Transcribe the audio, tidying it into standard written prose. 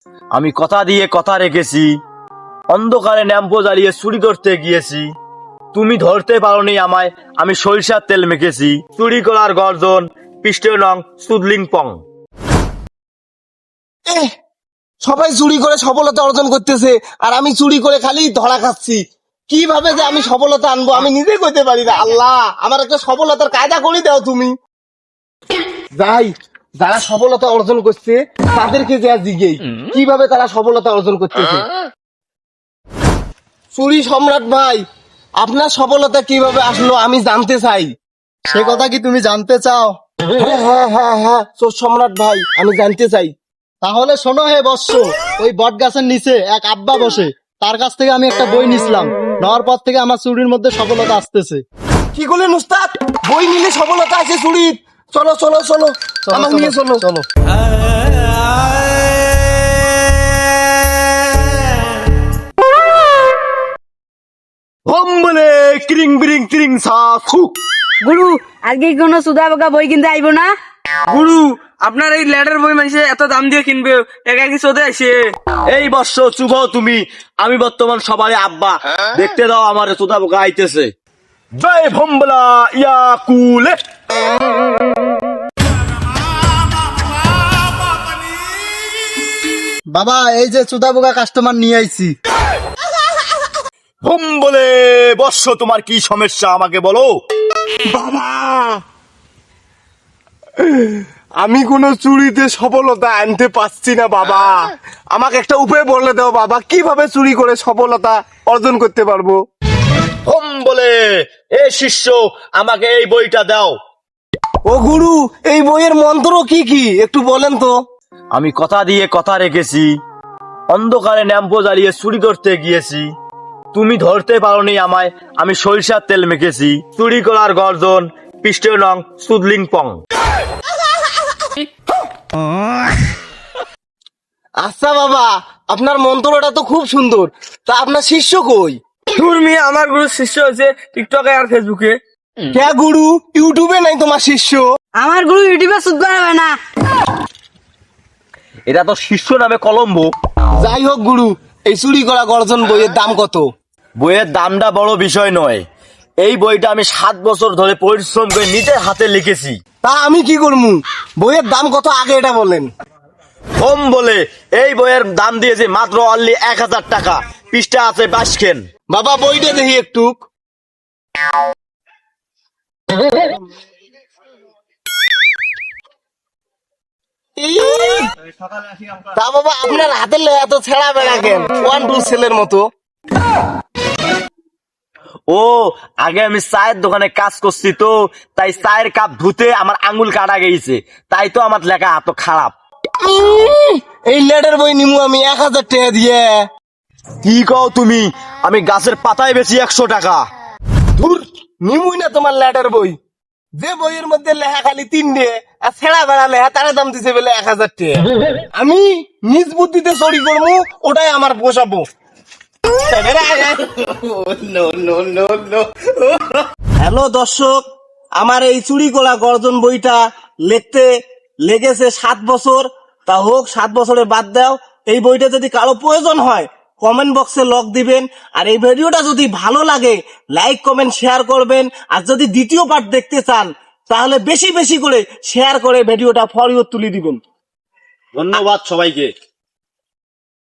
আমি কথা দিয়ে কথা রেখেছি, অন্ধকারে ন্যাম্পো জ্বালিয়ে চুরি ধরতে গিয়েছি, তুমি ধরতে পারোনি আমায়, আমি সরিষার তেল মেখেছি, চুরি করার গর্জন, পৃষ্ঠের নং সুদলিং পং। সবাই চুরি করে সফলতা অর্জন করতেছে আর আমি চুরি করে খালি ধরা খাচ্ছি। কিভাবে যে আমি সফলতা আনবো আমি নিজে করতে পারি না। আল্লাহ, আমার একটা সফলতার কায়দা করে দাও তুমি। যাই, যারা সফলতা অর্জন করছে তাদেরকে যা জিজ্ঞেই কিভাবে তারা সফলতা অর্জন করতেছে। চুরি সম্রাট ভাই, আপনার সফলতা কিভাবে আসলো আমি জানতে চাই। সে কথা কি তুমি জানতে চাও? হ্যাঁ, চোর সম্রাট ভাই, আমি জানতে চাই। তাহলে শোনো হে বৎস, ওই বট গাছের নিচে এক আব্বা বসে, তার কাছ থেকে আমি একটা বই নিছিলাম। নেওয়ার পর থেকে আমার চুরির মধ্যে সফলতা আসতেছে। কি করলেন উস্তাদ? বই নিলে সফলতা আছে চুরির? চলো চলো চলো, আমার নিয়ে চলো চলো। হোম বলে ক্রিং বিরিং ক্রিং সা থু। গুরু, আজকে কি কোনো সুদা বাঁকা বই কিনতে আইবো না? গুরু, আপনার এই লেটার বই মানুষে এত দাম দিয়ে কিনবে, একা কি চোদে আসে? এই বর্ষ চুভ তুমি, আমি বর্তমান সবারই আব্বা, দেখতে দাও আমার চোদা বোকা আইতেছে। জয় ভম্বলা ইয়া কুলে। বাবা, এই যে চুদাবোগা কাস্টমার নিয়ে আইছি। হোম বলে বর্ষ, তোমার কি সমস্যা আমাকে বলো। বাবা, আমি কোন চুরিতে সফলতা আনতে পারছি না বাবা। আমাকে একটা উপায় বলে দাও বাবা, কিভাবে চুরি করে সফলতা অর্জন করতে পারবো। হোম বলে এ শিষ্য, আমাকে এই বইটা দাও। ও গুরু, এই বইয়ের মন্ত্র কি কি একটু বলেন তো। আমি কথা দিয়ে কথা রেখেছি, অন্ধকারে ন্যাম্পো জ্বালিয়ে চুরি ধরতে গিয়েছি, তুমি ধরতে পারোনি আমায়, আমি সরিষার তেল মেখেছি, চুরি করার গর্জন, পৃষ্ঠের নং সুদলিং পং। আচ্ছা বাবা, আপনার মন্ত্রটা তো খুব সুন্দর, তা আপনার শিষ্য কই? ধুর মিয়া, আমার গুরু শিষ্য হয়েছে টিকটকে আর ফেসবুকে। কে গুরু, ইউটিউবে নাই তোমার শিষ্য? আমার গুরু ইউটিউবে সুদ বাড়াবে না। এটা তো শিষ্য নামে কলম্বো। যাই হোক গুরু, এই চুরি করা গর্জন বইয়ের দাম কত? বইয়ের দামটা বড় বিষয় নয়, এই বইটা আমি 7 বছর ধরে পরিশ্রম করে নিজের হাতে লিখেছি। তা আমি কি করবো? বইয়ের দাম কত আগে এটা বলেন। হোম বলে এই বইয়ের দাম দিয়েছে মাত্র অনলি 1000 টাকা, পৃষ্ঠা আছে 22 খেন। বাবা বইটা দেখি একটু। তা বাবা, আপনার হাতের লেখা তো ছেঁড়া বেড়া কেন, 1-2 সেলের মতো। ও, আগে আমি চায়ের দোকানে কাজ করছি তো, তাই চায়ের কাপ ধুতে আমার আঙুল কাটা গেছে, তাই তো আমার লেখা এত খারাপ। এই লেটার বই নিমু আমি 1000 টাকা দিয়ে। কি কও তুমি? আমি গাছের পাতায় বেশি 100 টাকা। ধুর, নিমুই না তোমার লেটার বই। যে বইয়ের মধ্যে লেখা খালি 3 আর ছেঁড়া বেড়া লেখা, তার দাম দিছে বলে 1000 টাকা। আমি নিজ বুদ্ধিতে চুরি করবো, ওটাই আমার পোষাবো। হ্যালো দর্শক, আমার এই চুরি করা গর্জন বইটা লিখতে লেগেছে 7 বছর। তা হোক, 7 বছরে বাদ দাও। এই বইটা যদি কারো প্রয়োজন হয় কমেন্ট বক্সে লক দিবেন। আর এই ভিডিওটা যদি ভালো লাগে লাইক কমেন্ট শেয়ার করবেন। আর যদি দ্বিতীয় পার্ট দেখতে চান তাহলে বেশি বেশি করে শেয়ার করে ভিডিওটা ফর ইউ তুলে দিবেন। ধন্যবাদ সবাইকে।